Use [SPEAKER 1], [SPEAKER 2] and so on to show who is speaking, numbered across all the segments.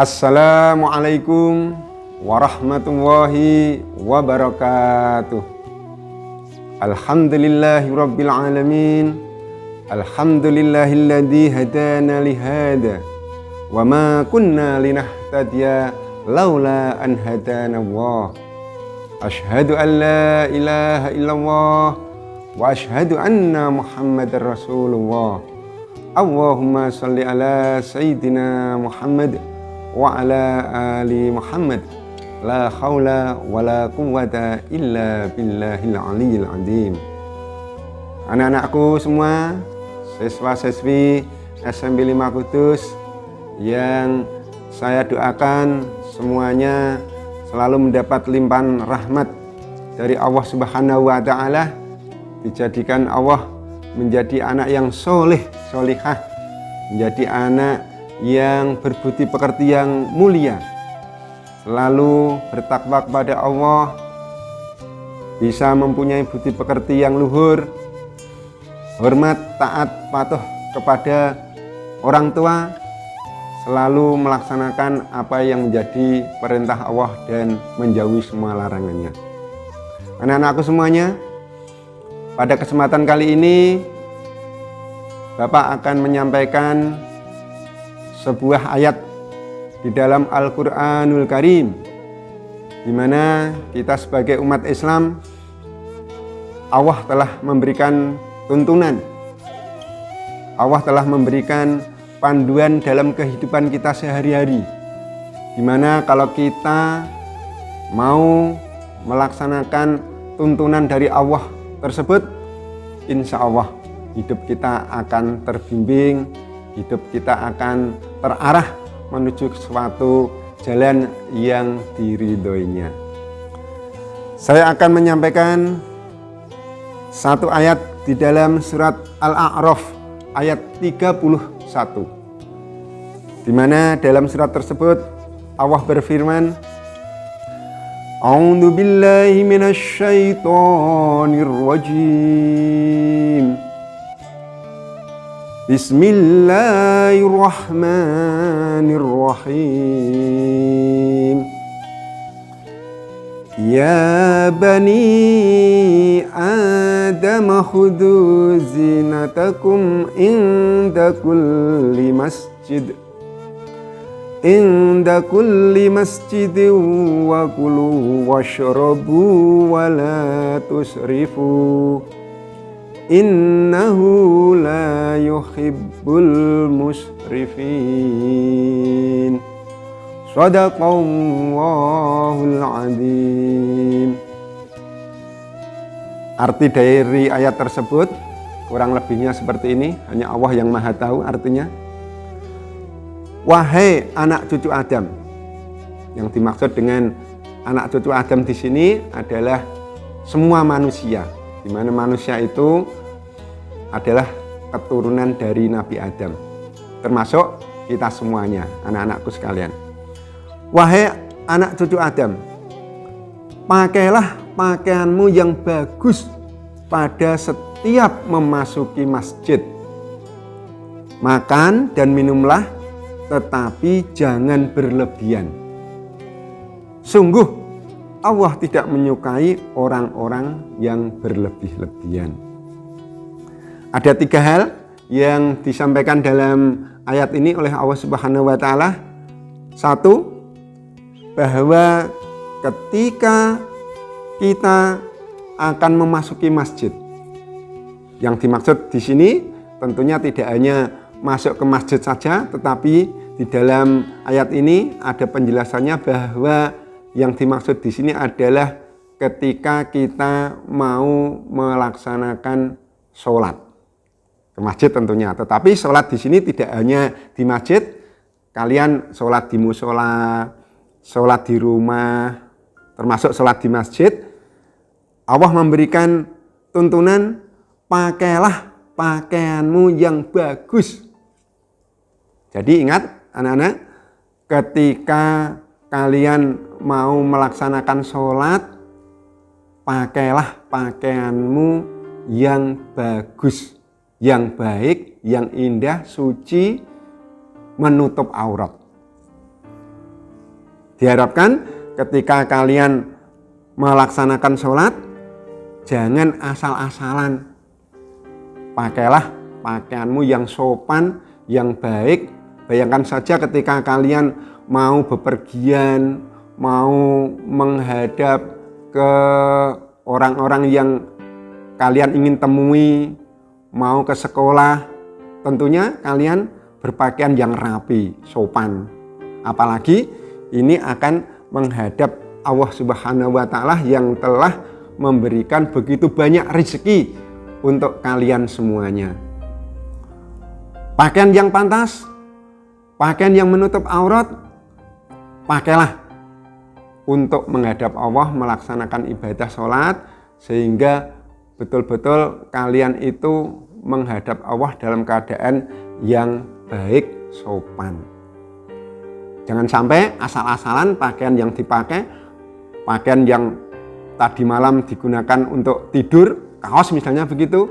[SPEAKER 1] Assalamualaikum warahmatullahi wabarakatuh. Alhamdulillahirabbil alamin. Alhamdulillahilladzi hadana lihada wa ma kunna linahtadiya laula an hadana Allah. Asyhadu an la ilaha illallah wa asyhadu anna Muhammadar Rasulullah. Allahumma shalli ala sayyidina Muhammad wa ala ali Muhammad. La haula wa la quwwata illa billahil aliyil azim. Anak-anakku semua, siswa-siswi SMP 5 Kudus yang saya doakan semuanya selalu mendapat limpahan rahmat dari Allah Subhanahu wa taala, dijadikan Allah menjadi anak yang soleh, solihah, menjadi anak yang berbudi pekerti yang mulia, selalu bertakwa kepada Allah, bisa mempunyai budi pekerti yang luhur, hormat, taat, patuh kepada orang tua, selalu melaksanakan apa yang menjadi perintah Allah dan menjauhi semua larangannya. Anak-anakku semuanya, pada kesempatan kali ini Bapak akan menyampaikan sebuah ayat di dalam Al-Quranul Karim, di mana kita sebagai umat Islam, Allah telah memberikan tuntunan, Allah telah memberikan panduan dalam kehidupan kita sehari-hari, di mana kalau kita mau melaksanakan tuntunan dari Allah tersebut, insya Allah hidup kita akan terbimbing, hidup kita akan terarah menuju suatu jalan yang diridhoinya. Saya akan menyampaikan satu ayat di dalam surat Al-A'raf ayat 31, di mana dalam surat tersebut Allah berfirman, A'udzu billahi minasy syaithanir rajim. Bismillahirrahmanirrahim. Ya bani Adam khudhu zinatakum inda kulli masjid wa kulu washrabu wa la tusrifu innahu la yuhibbul musrifin. Shadaqallahul azim. Arti dari ayat tersebut kurang lebihnya seperti ini, hanya Allah yang Maha tahu artinya. Wahai anak cucu Adam. Yang dimaksud dengan anak cucu Adam di sini adalah semua manusia, di mana manusia itu adalah keturunan dari Nabi Adam, termasuk kita semuanya, anak-anakku sekalian. Wahai anak cucu Adam, pakailah pakaianmu yang bagus pada setiap memasuki masjid. Makan dan minumlah, tetapi jangan berlebihan. Sungguh Allah tidak menyukai orang-orang yang berlebih-lebihan. Ada 3 hal yang disampaikan dalam ayat ini oleh Allah Subhanahu wa taala. 1, bahwa ketika kita akan memasuki masjid, yang dimaksud di sini tentunya tidak hanya masuk ke masjid saja, tetapi di dalam ayat ini ada penjelasannya bahwa yang dimaksud di sini adalah ketika kita mau melaksanakan sholat ke masjid tentunya. Tetapi sholat di sini tidak hanya di masjid, kalian sholat di musola, sholat di rumah, termasuk sholat di masjid. Allah memberikan tuntunan, pakailah pakaianmu yang bagus. Jadi ingat anak-anak, ketika kalian mau melaksanakan sholat, pakailah pakaianmu yang bagus, yang baik, yang indah, suci, menutup aurat. Diharapkan ketika kalian melaksanakan sholat, jangan asal-asalan. Pakailah pakaianmu yang sopan, yang baik. Bayangkan saja ketika kalian mau bepergian, mau menghadap ke orang-orang yang kalian ingin temui, mau ke sekolah, tentunya kalian berpakaian yang rapi, sopan. Apalagi ini akan menghadap Allah Subhanahu wa Ta'ala yang telah memberikan begitu banyak rezeki untuk kalian semuanya. Pakaian yang pantas, pakaian yang menutup aurat, pakailah untuk menghadap Allah, melaksanakan ibadah sholat, sehingga betul-betul kalian itu menghadap Allah dalam keadaan yang baik, sopan. Jangan sampai asal-asalan pakaian yang dipakai, pakaian yang tadi malam digunakan untuk tidur, kaos misalnya begitu,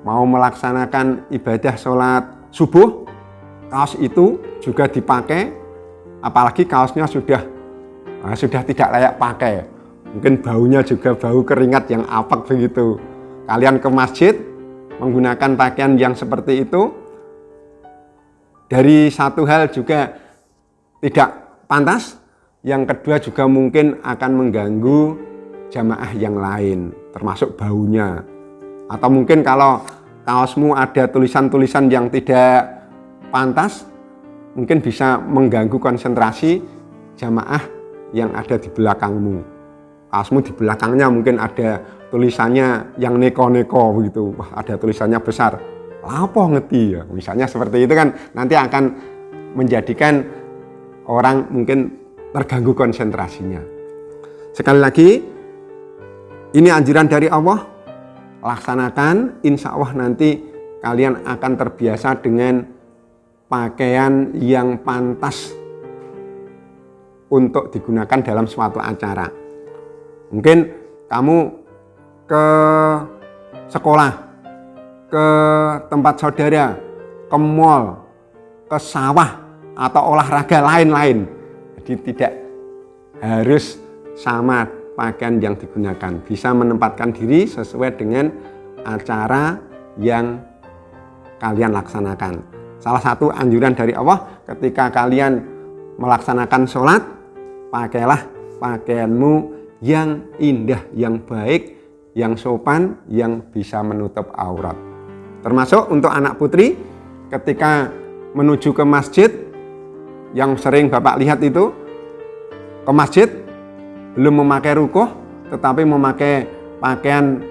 [SPEAKER 1] mau melaksanakan ibadah sholat subuh, kaos itu juga dipakai, apalagi kaosnya sudah tidak layak pakai. Mungkin baunya juga bau keringat yang apek begitu. Kalian ke masjid menggunakan pakaian yang seperti itu, dari satu hal juga tidak pantas, yang kedua juga mungkin akan mengganggu jamaah yang lain, termasuk baunya. Atau mungkin kalau kaosmu ada tulisan-tulisan yang tidak pantas, mungkin bisa mengganggu konsentrasi jamaah yang ada di belakangmu. Kaosmu di belakangnya mungkin ada tulisannya yang neko-neko begitu, wah ada tulisannya besar, lapo ngeti ya, misalnya seperti itu kan, nanti akan menjadikan orang mungkin terganggu konsentrasinya. Sekali lagi, ini anjuran dari Allah, laksanakan, insya Allah nanti kalian akan terbiasa dengan pakaian yang pantas untuk digunakan dalam suatu acara. Mungkin kamu ke sekolah, ke tempat saudara, ke mall, ke sawah, atau olahraga lain-lain. Jadi tidak harus sama pakaian yang digunakan. Bisa menempatkan diri sesuai dengan acara yang kalian laksanakan. Salah satu anjuran dari Allah, ketika kalian melaksanakan sholat, pakailah pakaianmu yang indah, yang baik, yang sopan, yang bisa menutup aurat. Termasuk untuk anak putri, ketika menuju ke masjid, yang sering Bapak lihat itu, ke masjid belum memakai rukuh, tetapi memakai pakaian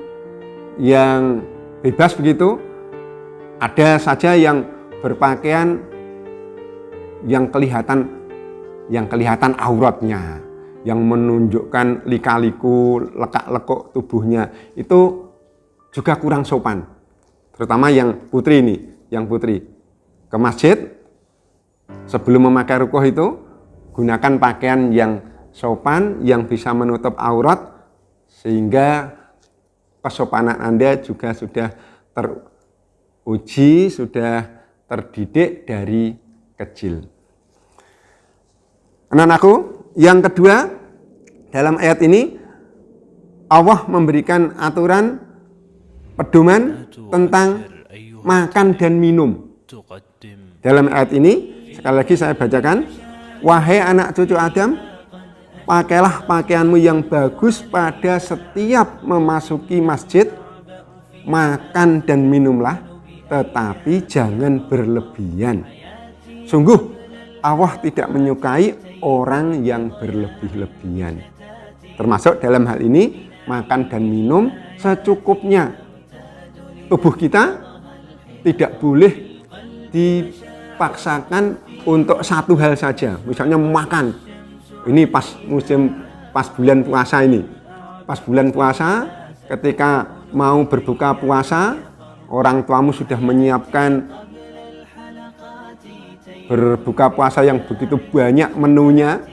[SPEAKER 1] yang bebas begitu. Ada saja yang berpakaian yang kelihatan auratnya, yang menunjukkan lika-liku, lekak-lekuk tubuhnya, itu juga kurang sopan. Terutama yang putri ini, yang putri ke masjid, sebelum memakai rukuh itu, gunakan pakaian yang sopan, yang bisa menutup aurat, sehingga kesopanan Anda juga sudah teruji, sudah terdidik dari kecil. Anak-anakku, yang kedua, dalam ayat ini Allah memberikan aturan pedoman tentang makan dan minum. Dalam ayat ini, sekali lagi saya bacakan, wahai anak cucu Adam, pakailah pakaianmu yang bagus pada setiap memasuki masjid, makan dan minumlah, tetapi jangan berlebihan. Sungguh Allah tidak menyukai orang yang berlebih-lebihan. Termasuk dalam hal ini, makan dan minum secukupnya. Tubuh kita tidak boleh dipaksakan untuk satu hal saja. Misalnya makan, ini pas bulan puasa ini. Pas bulan puasa, ketika mau berbuka puasa, orang tuamu sudah menyiapkan berbuka puasa yang begitu banyak menunya.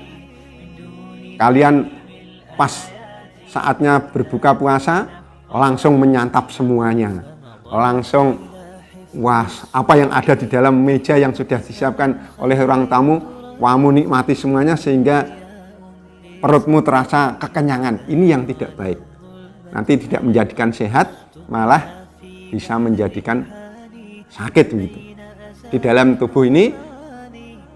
[SPEAKER 1] Kalian pas saatnya berbuka puasa langsung menyantap semuanya, langsung apa yang ada di dalam meja yang sudah disiapkan oleh orang tamu, kamu nikmati semuanya, sehingga perutmu terasa kekenyangan. Ini yang tidak baik. Nanti tidak menjadikan sehat, malah bisa menjadikan sakit begitu. Di dalam tubuh ini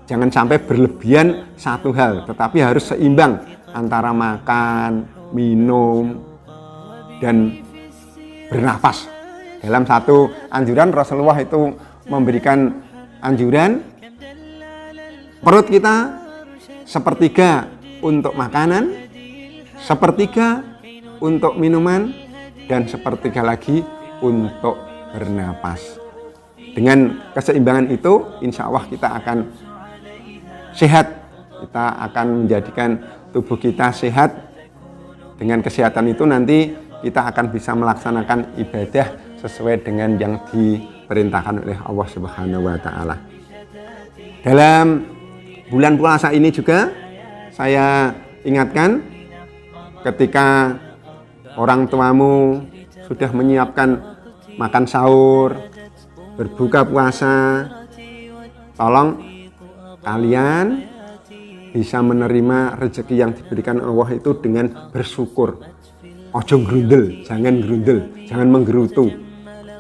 [SPEAKER 1] jangan sampai berlebihan satu hal, tetapi harus seimbang antara makan, minum, dan bernafas. Dalam satu anjuran Rasulullah itu memberikan anjuran perut kita sepertiga untuk makanan, sepertiga untuk minuman, dan sepertiga lagi untuk bernapas. Dengan keseimbangan itu, insya Allah kita akan sehat. Kita akan menjadikan tubuh kita sehat. Dengan kesehatan itu nanti kita akan bisa melaksanakan ibadah sesuai dengan yang diperintahkan oleh Allah Subhanahu wa Ta'ala. Dalam bulan puasa ini juga saya ingatkan, ketika orang tuamu sudah menyiapkan makan sahur, berbuka puasa, tolong kalian bisa menerima rezeki yang diberikan Allah itu dengan bersyukur. Ojo grundel, jangan menggerutu.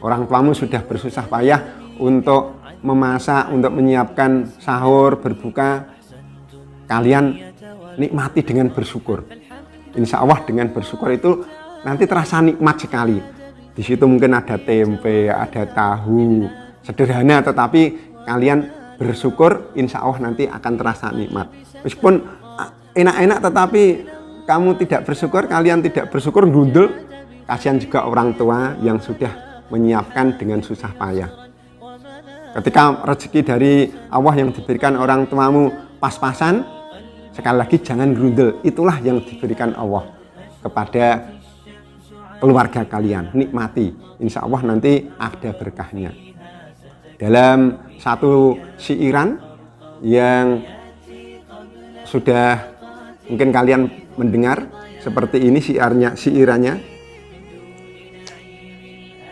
[SPEAKER 1] Orang tuamu sudah bersusah payah untuk memasak, untuk menyiapkan sahur, berbuka. Kalian nikmati dengan bersyukur. Insya Allah dengan bersyukur itu nanti terasa nikmat sekali. Di situ mungkin ada tempe, ada tahu, sederhana, tetapi kalian bersyukur, insya Allah nanti akan terasa nikmat. Meskipun enak-enak, tetapi kamu tidak bersyukur, kalian tidak bersyukur, gundul, kasihan juga orang tua yang sudah menyiapkan dengan susah payah. Ketika rezeki dari Allah yang diberikan orang tuamu pas-pasan, sekali lagi jangan grundel. Itulah yang diberikan Allah kepada keluarga kalian. Nikmati, insya Allah nanti ada berkahnya. Dalam satu siiran yang sudah mungkin kalian mendengar seperti ini siirannya.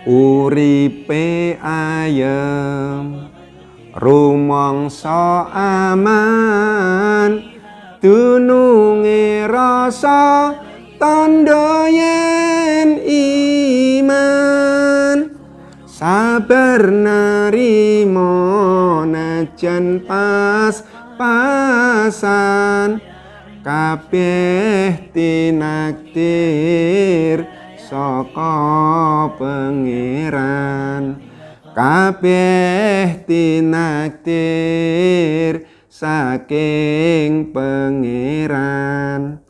[SPEAKER 1] Uripe ayem rumangsa aman, dununge rasa tandha yen iman, sabar narimo najan pas-pasan, kabeh tinakdir saka pangeran, kabeh tinakdir saking pangeran.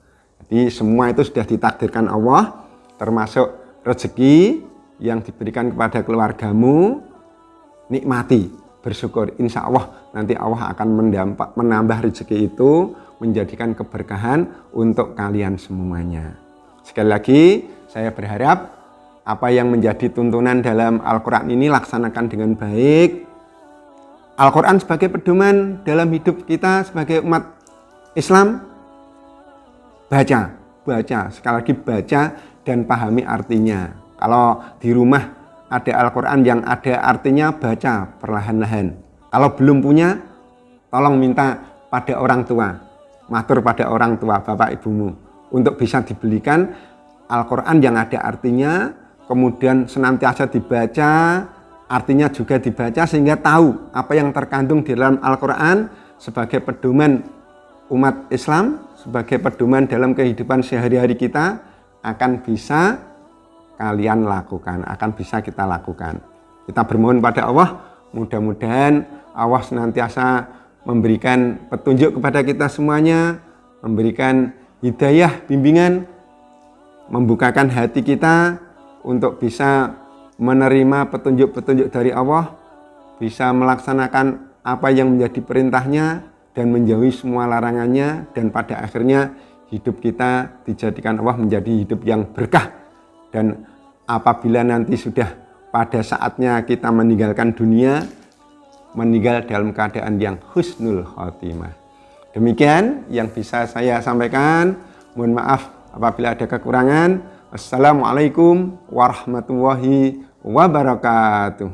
[SPEAKER 1] Jadi semua itu sudah ditakdirkan Allah, termasuk rezeki yang diberikan kepada keluargamu. Nikmati, bersyukur. Insya Allah nanti Allah akan menambah rezeki itu, menjadikan keberkahan untuk kalian semuanya. Sekali lagi saya berharap apa yang menjadi tuntunan dalam Al-Quran ini laksanakan dengan baik. Al-Quran sebagai pedoman dalam hidup kita sebagai umat Islam. Baca, sekali lagi baca dan pahami artinya. Kalau di rumah ada Al-Quran yang ada artinya, baca perlahan-lahan. Kalau belum punya, tolong minta pada orang tua, matur pada orang tua, bapak ibumu, untuk bisa dibelikan Al-Quran yang ada artinya, kemudian senantiasa dibaca, artinya juga dibaca sehingga tahu apa yang terkandung di dalam Al-Quran sebagai pedoman umat Islam, sebagai pedoman dalam kehidupan sehari-hari kita, akan bisa kalian lakukan, akan bisa kita lakukan. Kita bermohon pada Allah, mudah-mudahan Allah senantiasa memberikan petunjuk kepada kita semuanya, memberikan hidayah, bimbingan, membukakan hati kita untuk bisa menerima petunjuk-petunjuk dari Allah, bisa melaksanakan apa yang menjadi perintahnya dan menjauhi semua larangannya, dan pada akhirnya hidup kita dijadikan Allah menjadi hidup yang berkah. Dan apabila nanti sudah pada saatnya kita meninggalkan dunia, meninggal dalam keadaan yang husnul khotimah. Demikian yang bisa saya sampaikan. Mohon maaf apabila ada kekurangan. Assalamualaikum warahmatullahi wabarakatuh.